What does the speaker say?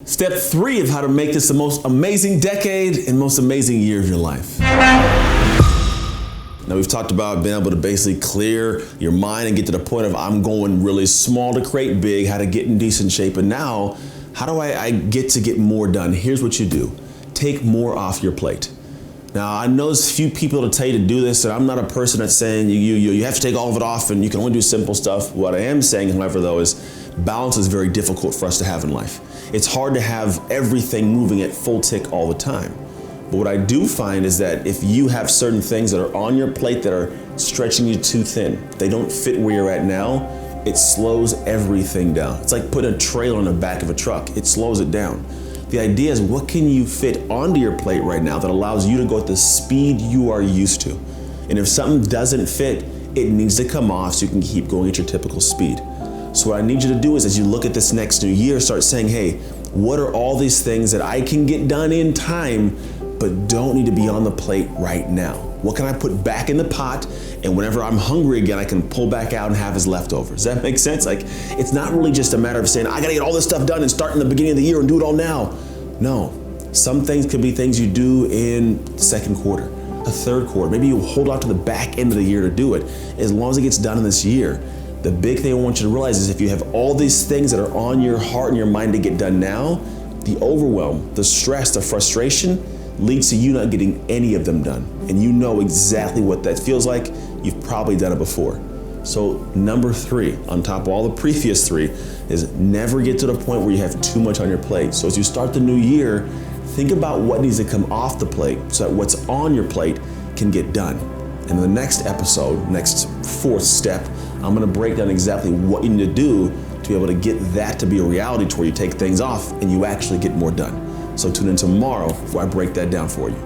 Step 3 of how to make this the most amazing decade and most amazing year of your life. Now, we've talked about being able to basically clear your mind and get to the point of I'm going really small to create big, how to get in decent shape. And now, how do I get more done? Here's what you do. Take more off your plate. Now, I know there's a few people to tell you to do this, and I'm not a person that's saying you have to take all of it off and you can only do simple stuff. What I am saying, however, though, is balance is very difficult for us to have in life. It's hard to have everything moving at full tick all the time. But what I do find is that if you have certain things that are on your plate that are stretching you too thin, they don't fit where you're at now, it slows everything down. It's like putting a trailer on the back of a truck. It slows it down. The idea is, what can you fit onto your plate right now that allows you to go at the speed you are used to? And if something doesn't fit, it needs to come off so you can keep going at your typical speed. So what I need you to do is, as you look at this next new year, start saying, hey, what are all these things that I can get done in time but don't need to be on the plate right now? What can I put back in the pot, and whenever I'm hungry again, I can pull back out and have as leftovers? Does that make sense? Like, it's not really just a matter of saying, I gotta get all this stuff done and start in the beginning of the year and do it all now. No, some things could be things you do in the second quarter, the third quarter. Maybe you hold off to the back end of the year to do it, as long as it gets done in this year. The big thing I want you to realize is if you have all these things that are on your heart and your mind to get done now, the overwhelm, the stress, the frustration leads to you not getting any of them done. And you know exactly what that feels like. You've probably done it before. So number 3, on top of all the previous 3, is never get to the point where you have too much on your plate. So as you start the new year, think about what needs to come off the plate so that what's on your plate can get done. And in the next episode, next 4th step, I'm gonna break down exactly what you need to do to be able to get that to be a reality to where you take things off and you actually get more done. So tune in tomorrow where I break that down for you.